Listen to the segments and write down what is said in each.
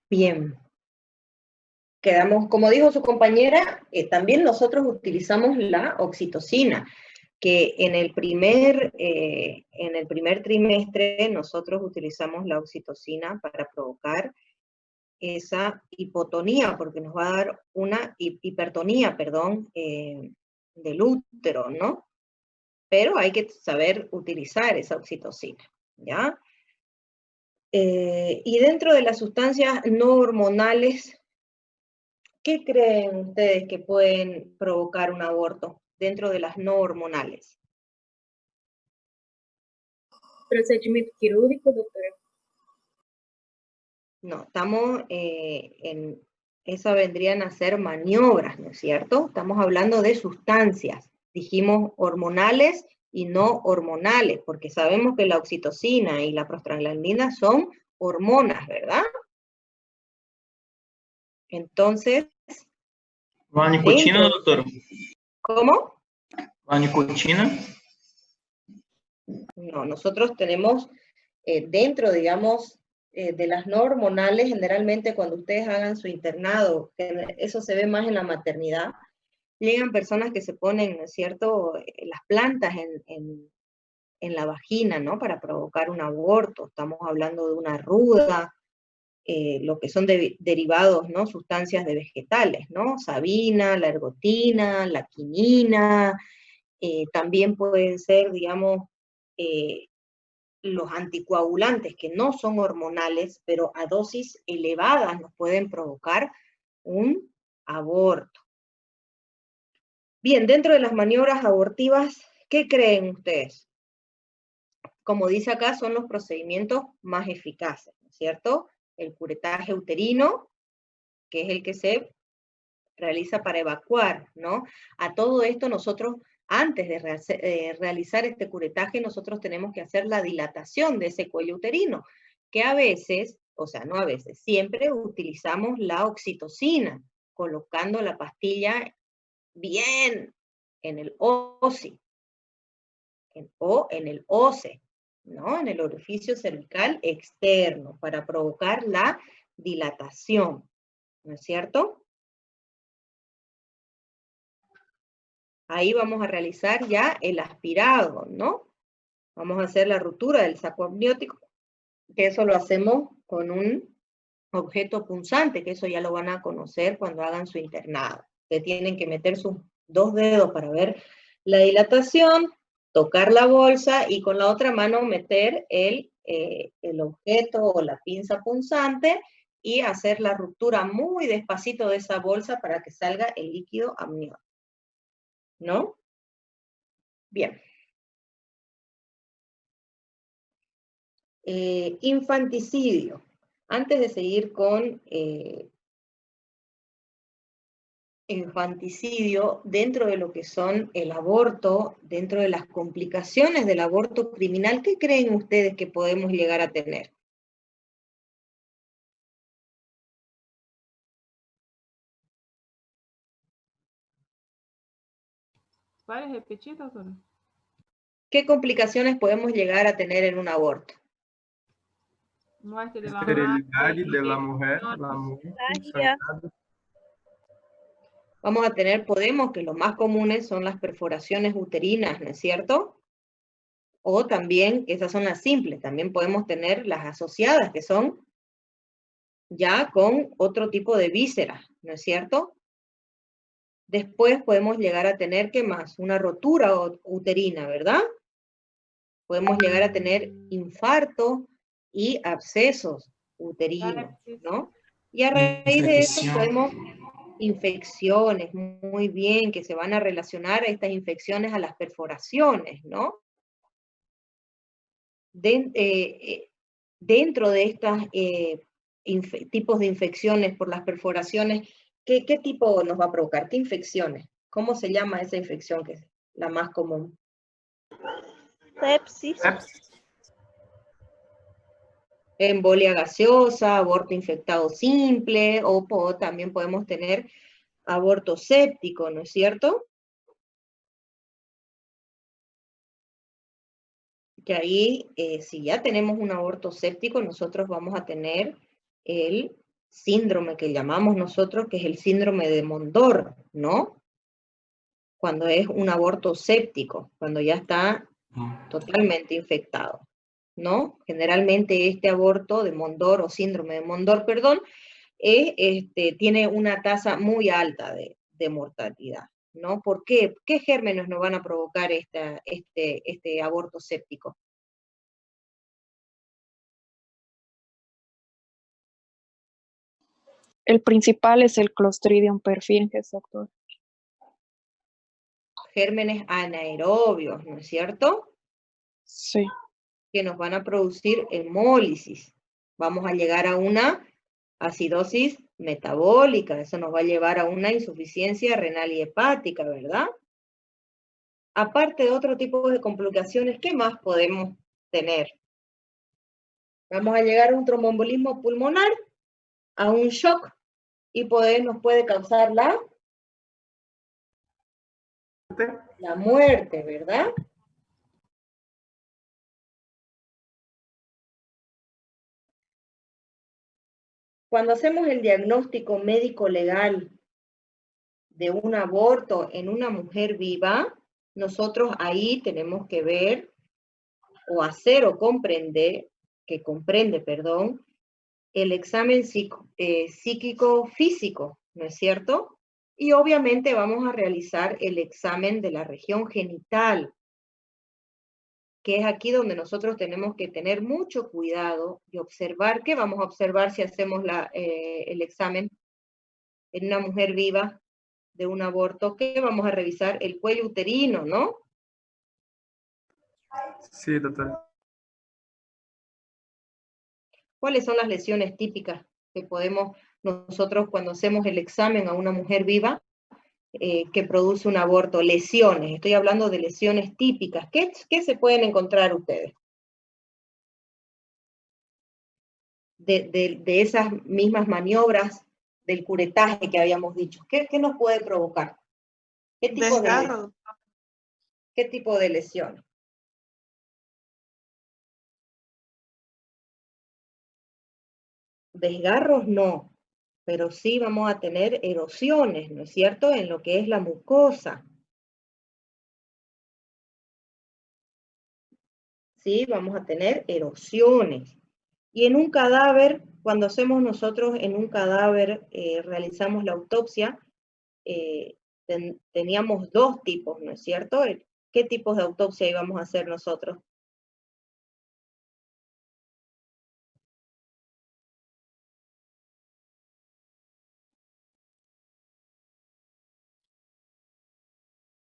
Bien. Quedamos, como dijo su compañera, también nosotros utilizamos la oxitocina, que en el primer trimestre nosotros utilizamos la oxitocina para provocar esa hipotonía, porque nos va a dar una hipertonía, perdón, del útero, ¿no? Pero hay que saber utilizar esa oxitocina, ¿ya? Y dentro de las sustancias no hormonales, ¿qué creen ustedes que pueden provocar un aborto dentro de las no hormonales? Procedimiento quirúrgico, doctora. No, estamos esa vendrían a ser maniobras, ¿no es cierto? Estamos hablando de sustancias, dijimos hormonales y no hormonales, porque sabemos que la oxitocina y la prostaglandina son hormonas, ¿verdad? Entonces, La nicotina, dentro, doctora? ¿cómo? La nicotina. No, nosotros tenemos dentro, digamos, de las no hormonales, generalmente cuando ustedes hagan su internado, que eso se ve más en la maternidad, llegan personas que se ponen, ¿no es cierto?, las plantas en la vagina, ¿no?, para provocar un aborto. Estamos hablando de una ruda, lo que son derivados, ¿no?, sustancias de vegetales, ¿no?, sabina, la ergotina, la quinina, también pueden ser, digamos, los anticoagulantes que no son hormonales, pero a dosis elevadas nos pueden provocar un aborto. Bien, dentro de las maniobras abortivas, ¿qué creen ustedes? Como dice acá, son los procedimientos más eficaces, ¿no es cierto? El curetaje uterino, que es el que se realiza para evacuar, ¿no? A todo esto nosotros, antes de realizar este curetaje, nosotros tenemos que hacer la dilatación de ese cuello uterino, que a veces, o sea, no a veces, siempre utilizamos la oxitocina, colocando la pastilla bien en el OSI, o en el OCE, ¿no? En el orificio cervical externo, para provocar la dilatación, ¿no es cierto? Ahí vamos a realizar ya el aspirado, ¿no? Vamos a hacer la ruptura del saco amniótico, que eso lo hacemos con un objeto punzante, que eso ya lo van a conocer cuando hagan su internado. Ustedes tienen que meter sus 2 dedos para ver la dilatación, tocar la bolsa y con la otra mano meter el objeto o la pinza punzante y hacer la ruptura muy despacito de esa bolsa para que salga el líquido amniótico, ¿no? Bien. Infanticidio. Antes de seguir con infanticidio, dentro de lo que son el aborto, dentro de las complicaciones del aborto criminal, ¿qué creen ustedes que podemos llegar a tener? ¿Puedes repetir, doctora? ¿Qué complicaciones podemos llegar a tener en un aborto? Muerte de la Esterilidad madre, de la mujer, sangrado. Vamos a tener, que lo más comunes son las perforaciones uterinas, ¿no es cierto? O también, esas son las simples, también podemos tener las asociadas, que son ya con otro tipo de vísceras, ¿no es cierto? Después podemos llegar a tener, ¿qué más? Una rotura uterina, ¿verdad? Podemos llegar a tener infarto y abscesos uterinos, ¿no? Y a raíz de eso podemos infecciones, muy bien, que se van a relacionar a estas infecciones a las perforaciones, ¿no? Dentro de estos tipos de infecciones por las perforaciones, ¿qué tipo nos va a provocar? ¿Qué infecciones? ¿Cómo se llama esa infección que es la más común? Sepsis. Embolia gaseosa, aborto infectado simple, o también podemos tener aborto séptico, ¿no es cierto? Que ahí, si ya tenemos un aborto séptico, nosotros vamos a tener síndrome que llamamos nosotros, que es el síndrome de Mondor, ¿no? Cuando es un aborto séptico, cuando ya está totalmente infectado, ¿no? Generalmente este aborto de Mondor o síndrome de Mondor, perdón, tiene una tasa muy alta de mortalidad, ¿no? ¿Por qué? ¿Qué gérmenes nos van a provocar este aborto séptico? El principal es el Clostridium perfringens, doctor. Gérmenes anaerobios, ¿no es cierto? Sí. Que nos van a producir hemólisis. Vamos a llegar a una acidosis metabólica, eso nos va a llevar a una insuficiencia renal y hepática, ¿verdad? Aparte de otro tipo de complicaciones, ¿qué más podemos tener? Vamos a llegar a un tromboembolismo pulmonar, a un shock, y nos puede causar la muerte, ¿verdad? Cuando hacemos el diagnóstico médico legal de un aborto en una mujer viva, nosotros ahí tenemos que ver o hacer o comprender, perdón, el examen psíquico-físico, ¿no es cierto? Y obviamente vamos a realizar el examen de la región genital, que es aquí donde nosotros tenemos que tener mucho cuidado y observar. ¿Qué vamos a observar si hacemos el examen en una mujer viva de un aborto? ¿Qué vamos a revisar? El cuello uterino, ¿no? Sí, doctor. ¿Cuáles son las lesiones típicas que podemos nosotros cuando hacemos el examen a una mujer viva que produce un aborto? Lesiones, estoy hablando de lesiones típicas. ¿Qué se pueden encontrar ustedes? De esas mismas maniobras del curetaje que habíamos dicho. ¿Qué nos puede provocar? ¿Qué tipo de lesiones? Desgarros no, pero sí vamos a tener erosiones, ¿no es cierto?, en lo que es la mucosa. Sí, vamos a tener erosiones. Y en un cadáver, cuando hacemos nosotros en un cadáver, realizamos la autopsia, teníamos dos tipos, ¿no es cierto? ¿Qué tipos de autopsia íbamos a hacer nosotros?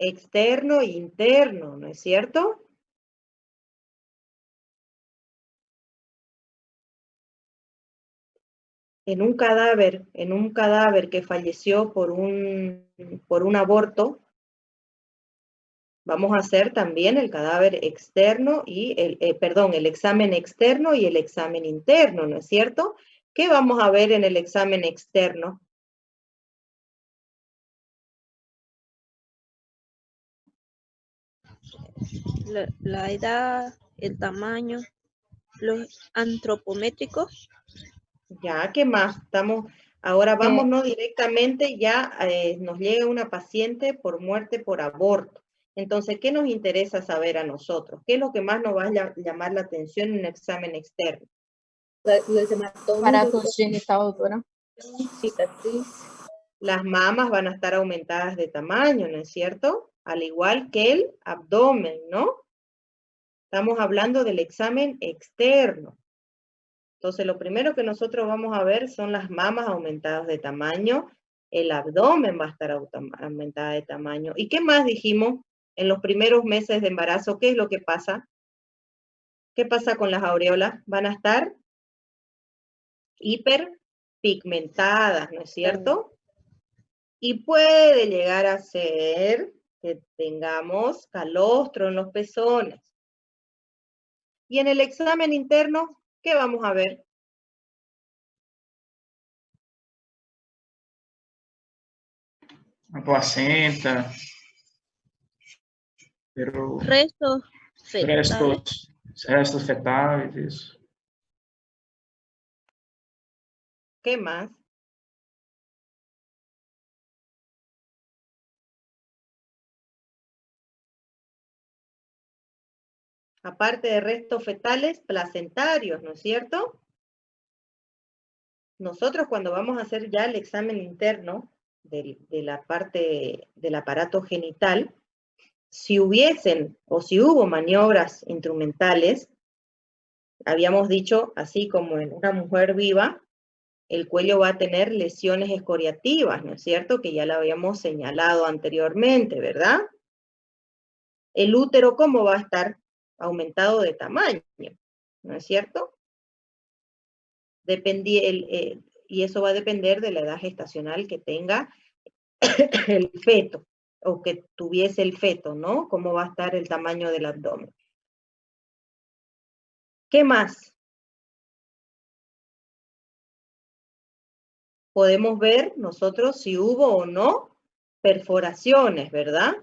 Externo e interno, ¿no es cierto? En un cadáver que falleció por un aborto, vamos a hacer también el cadáver externo y el examen externo y el examen interno, ¿no es cierto? ¿Qué vamos a ver en el examen externo? La edad, el tamaño, los antropométricos. Ya, ¿qué más? Ahora vámonos directamente, ya nos llega una paciente por muerte por aborto. Entonces, ¿qué nos interesa saber a nosotros? ¿Qué es lo que más nos va a llamar la atención en un examen externo? Aparatos genital, doctora. Cicatriz. Las mamas van a estar aumentadas de tamaño, ¿no es cierto? Al igual que el abdomen, ¿no? Estamos hablando del examen externo. Entonces, lo primero que nosotros vamos a ver son las mamas aumentadas de tamaño, el abdomen va a estar aumentada de tamaño. ¿Y qué más dijimos? En los primeros meses de embarazo, ¿qué es lo que pasa? ¿Qué pasa con las aureolas? Van a estar hiperpigmentadas, ¿no es cierto? Y puede llegar a ser que tengamos calostro en los pezones. Y en el examen interno, ¿qué vamos a ver? A placenta, pero Restos fetales. restos fetales, isso. ¿Qué más? Aparte de restos fetales, placentarios, ¿no es cierto? Nosotros cuando vamos a hacer ya el examen interno de la parte del aparato genital, si hubiesen o si hubo maniobras instrumentales, habíamos dicho, así como en una mujer viva, el cuello va a tener lesiones escoriativas, ¿no es cierto? Que ya lo habíamos señalado anteriormente, ¿verdad? El útero, ¿cómo va a estar? Aumentado de tamaño, ¿no es cierto? Y eso va a depender de la edad gestacional que tenga el feto, o que tuviese el feto, ¿no? Cómo va a estar el tamaño del abdomen. ¿Qué más? Podemos ver nosotros si hubo o no perforaciones, ¿verdad?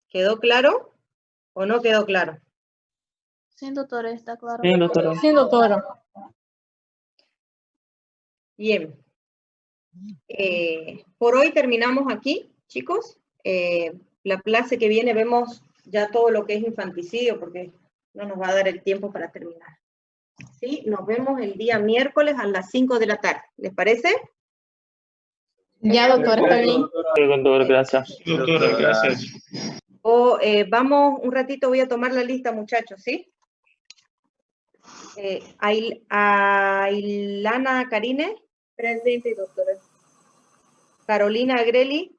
¿Quedó claro o no quedó claro? Sí, doctora, está claro. Sí, doctora. Sí, doctora. Bien. Por hoy terminamos aquí, chicos. La clase que viene vemos ya todo lo que es infanticidio, porque no nos va a dar el tiempo para terminar. ¿Sí? Nos vemos el día miércoles a las 5 de la tarde. ¿Les parece? Ya, doctora, está bien. Sí, doctora, gracias. Doctora, gracias. Vamos, un ratito voy a tomar la lista, muchachos, ¿sí? Ailana Karine. Presente, doctora. Carolina Greli.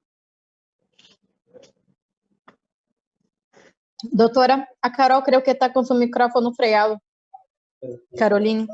Doctora, a Carol creo que está con su micrófono freado. Carolina.